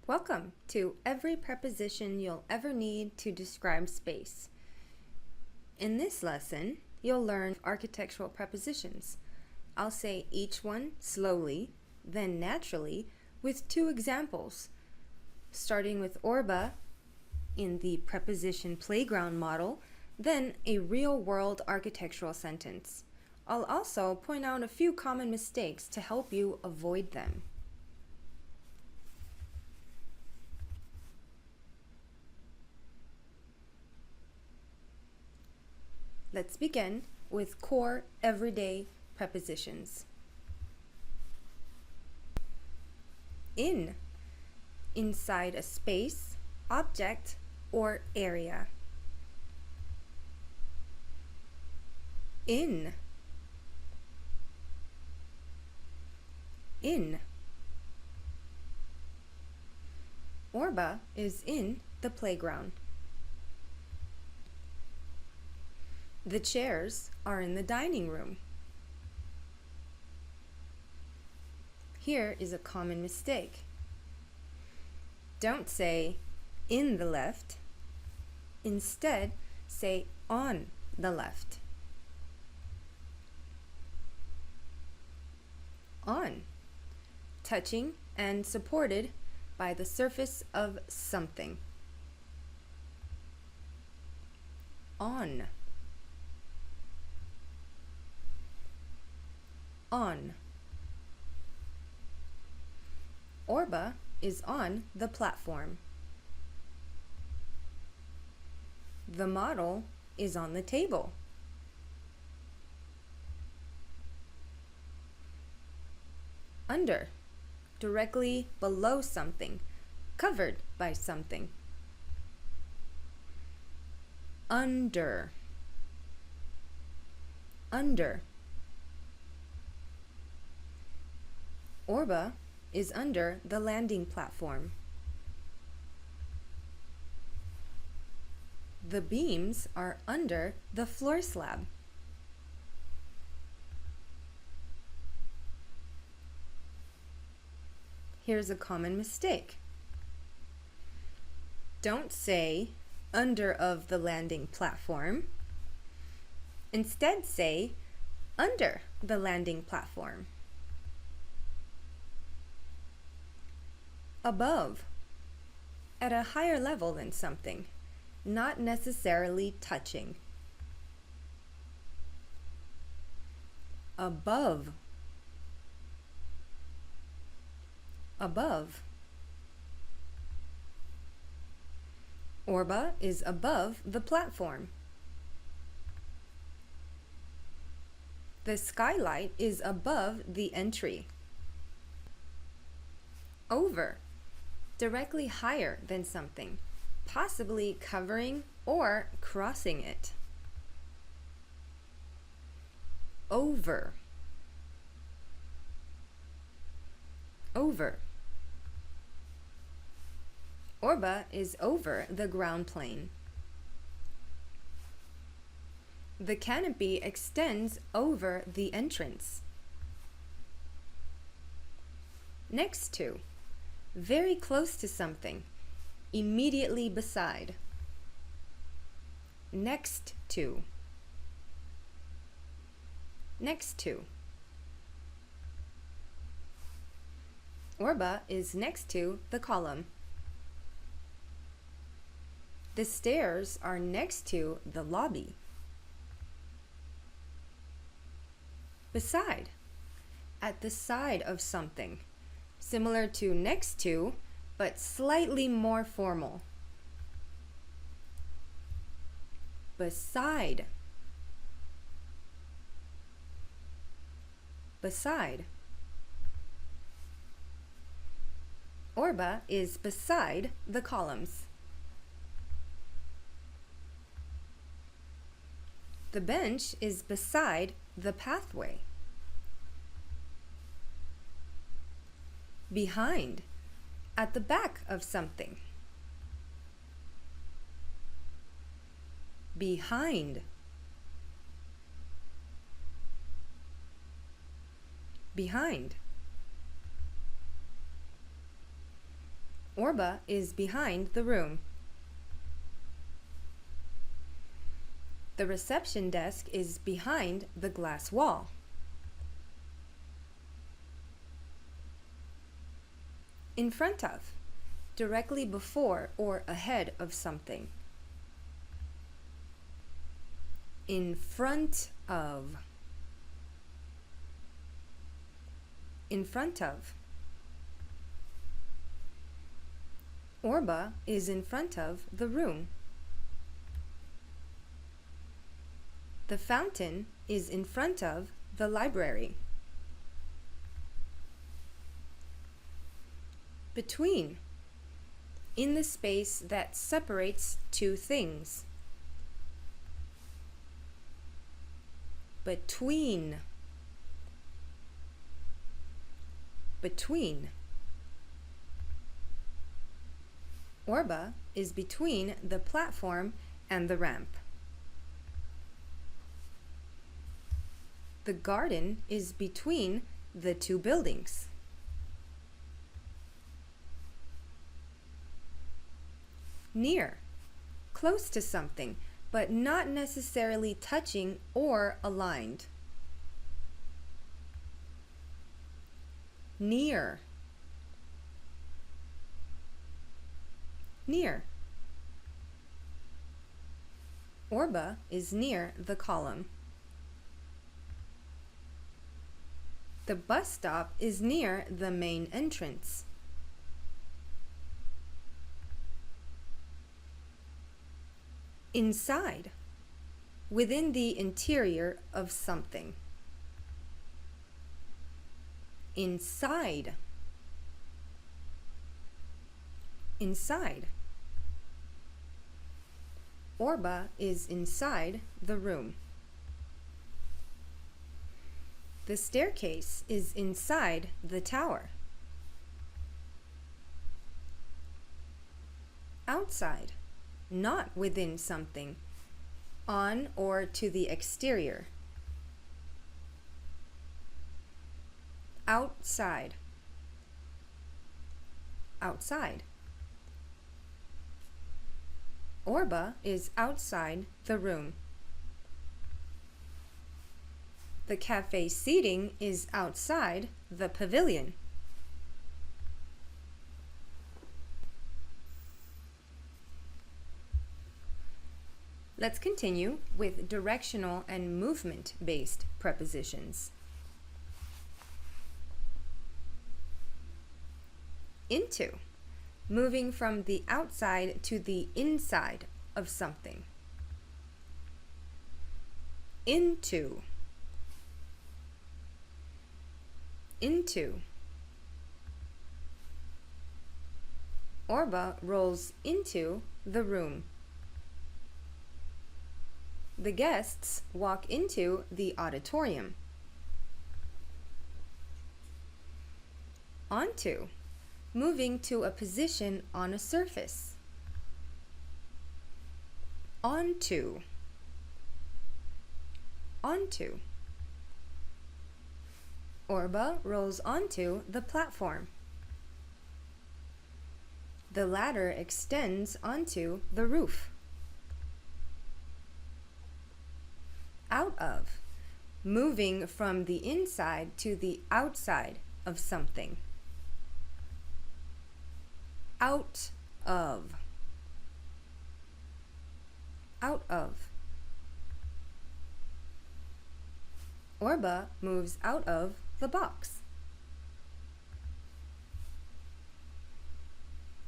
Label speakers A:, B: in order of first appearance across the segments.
A: Welcome to every preposition you'll ever need to describe space. In this lesson, you'll learn architectural prepositions. I'll say each one slowly, then naturally, with two examples, starting with orba in the preposition playground model, then a real-world architectural sentence. I'll also point out a few common mistakes to help you avoid them. Let's begin with core everyday prepositions. In, inside a space, object, or area. In. Orba is in the playground. The chairs are in the dining room. Here is a common mistake. Don't say in the left. Instead, say on the left. On, touching and supported by the surface of something. On. On. Orba is on the platform. The model is on the table. Under, directly below something, covered by something. Under. Under. Orba is under the landing platform. The beams are under the floor slab. Here's a common mistake. Don't say under of the landing platform. Instead, say under the landing platform. Above, at a higher level than something, not necessarily touching. Above. Above. Orba is above the platform. The skylight is above the entry. Over, directly higher than something, possibly covering or crossing it. Over. Over. Orba is over the ground plane. The canopy extends over the entrance. Next to, very close to something, immediately beside. Next to. Next to. Orba is next to the column. The stairs are next to the lobby. Beside, at the side of something, similar to next to, but slightly more formal. Beside. Beside. Orba is beside the columns. The bench is beside the pathway. Behind, at the back of something. Behind. Behind. Orba is behind the room. The reception desk is behind the glass wall. In front of, directly before or ahead of something. In front of. In front of. Orba is in front of the room. The fountain is in front of the library. Between, in the space that separates two things. Between. Between. Orba is between the platform and the ramp. The garden is between the two buildings. Near, close to something, but not necessarily touching or aligned. Near. Near. Orba is near the column. The bus stop is near the main entrance. Inside, within the interior of something. Inside. Inside. Orba is inside the room. The staircase is inside the tower. Outside, not within something, on or to the exterior. Outside. Outside. Orba is outside the room. The cafe seating is outside the pavilion. Let's continue with directional and movement-based prepositions. Into, moving from the outside to the inside of something. Into. Into. Orba rolls into the room. The guests walk into the auditorium. Onto, moving to a position on a surface. Onto. Onto. Orba rolls onto the platform. The ladder extends onto the roof. Out of, moving from the inside to the outside of something. Out of. Out of. Orba moves out of the box.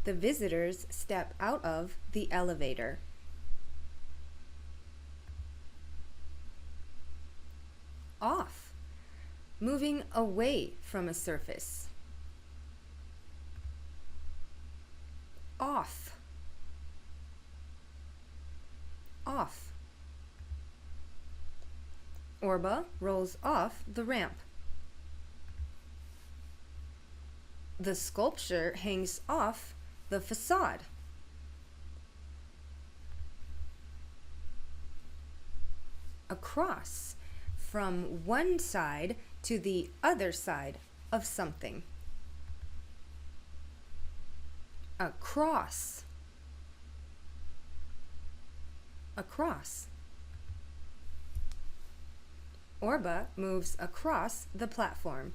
A: The visitors step out of the elevator. Off, moving away from a surface. Off. Off. Orba rolls off the ramp. The sculpture hangs off the facade. Across, from one side to the other side of something. Across. Across. Orba moves across the platform.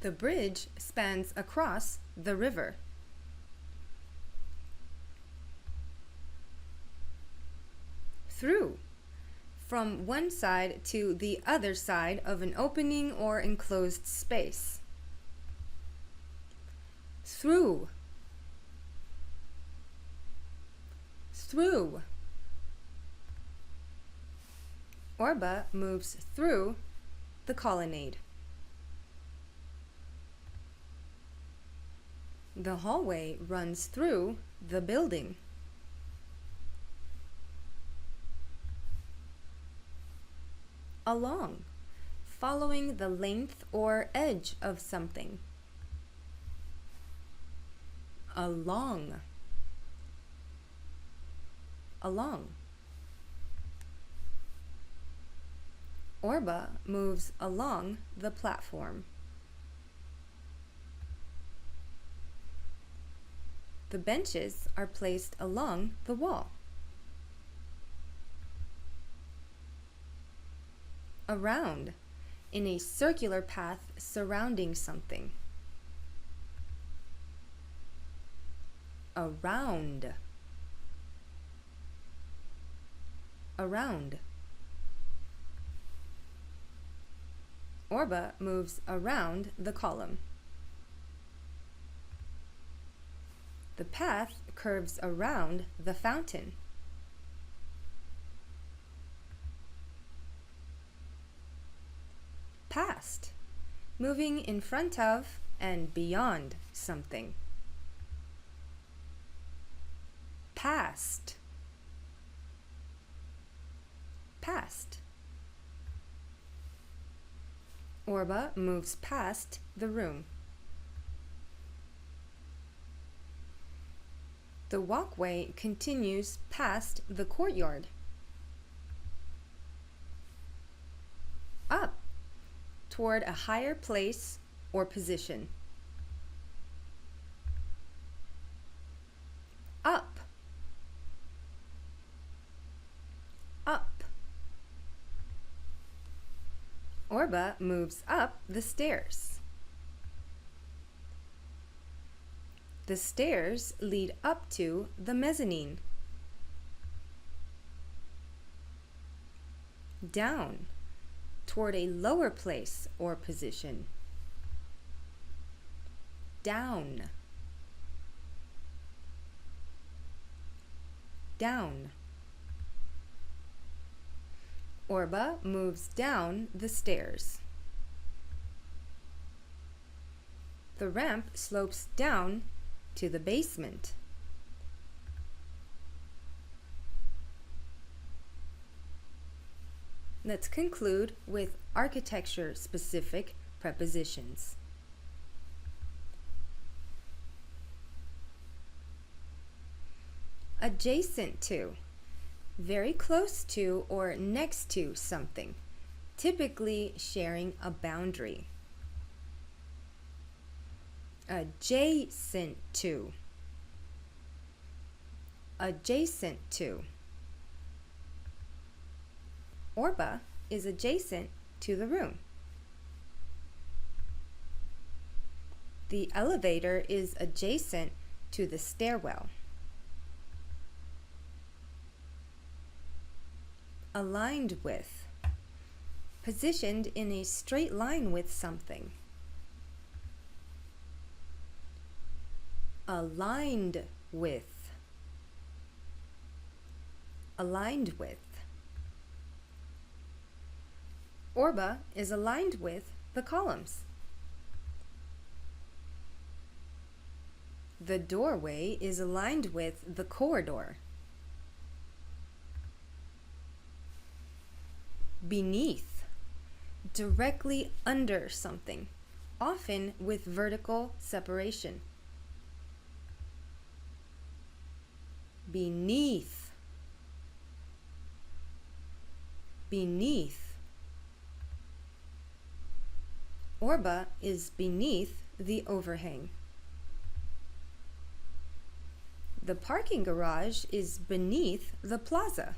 A: The bridge spans across the river. Through. From one side to the other side of an opening or enclosed space. Through. Through. Orba moves through the colonnade. The hallway runs through the building. Along, following the length or edge of something. Along. Along. Orba moves along the platform. The benches are placed along the wall. Around, in a circular path surrounding something. Around. Around. Orba moves around the column. The path curves around the fountain. Past, moving in front of and beyond something. Past. Past. Orba moves past the room. The walkway continues past the courtyard. Up, toward a higher place or position. Up. Up. Orba moves up the stairs. The stairs lead up to the mezzanine. Down, toward a lower place or position. Down. Down. Orba moves down the stairs. The ramp slopes down to the basement. Let's conclude with architecture-specific prepositions. Adjacent to, very close to or next to something, typically sharing a boundary. Adjacent to. Adjacent to. Orba is adjacent to the room. The elevator is adjacent to the stairwell. Aligned with. Positioned in a straight line with something. Aligned with. Aligned with. Orba is aligned with the columns. The doorway is aligned with the corridor. Beneath, directly under something, often with vertical separation. Beneath. Beneath. Orba is beneath the overhang. The parking garage is beneath the plaza.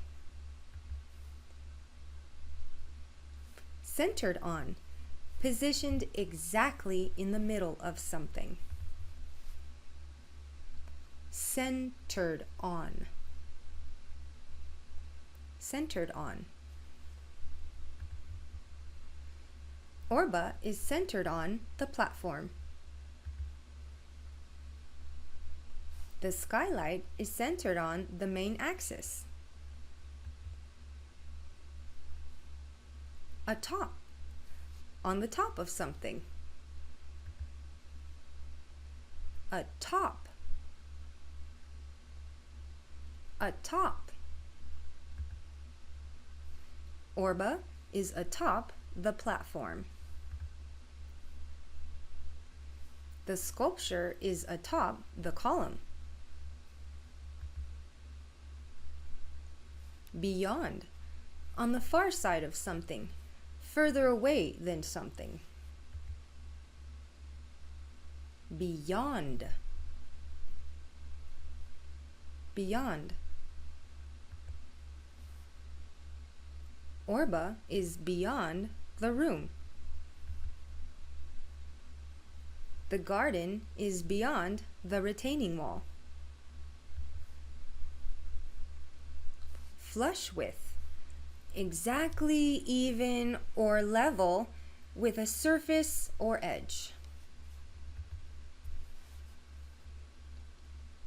A: Centered on, positioned exactly in the middle of something. Centered on. Centered on. Orba is centered on the platform. The skylight is centered on the main axis. Atop, on the top of something. Atop. Atop. Orba is atop the platform. The sculpture is atop the column. Beyond, on the far side of something, further away than something. Beyond. Beyond. Orba is beyond the room. The garden is beyond the retaining wall. Flush with, exactly even or level with a surface or edge.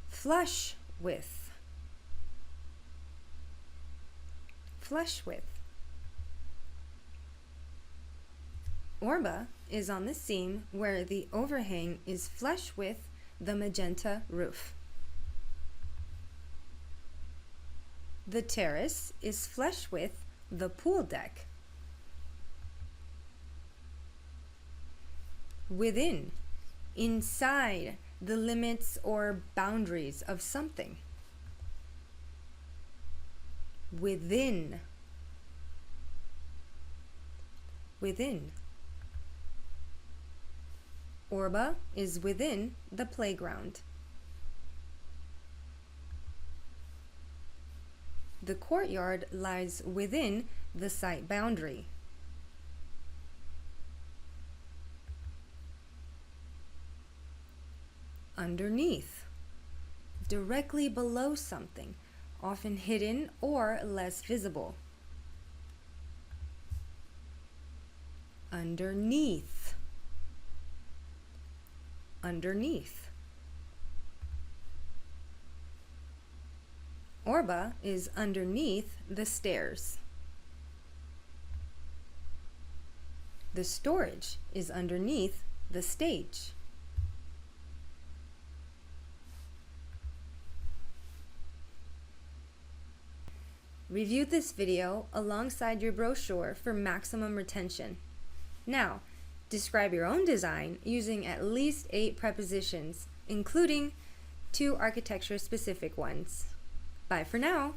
A: Flush with. Flush with. Orba is on the seam where the overhang is flush with the magenta roof. The terrace is flush with the pool deck. Within, inside the limits or boundaries of something. Within. Within. Orba is within the playground. The courtyard lies within the site boundary. Underneath, directly below something, often hidden or less visible. Underneath. Underneath. Orba is underneath the stairs. The storage is underneath the stage. Review this video alongside your brochure for maximum retention. Now, describe your own design using at least 8 prepositions, including 2 architecture-specific ones. Bye for now.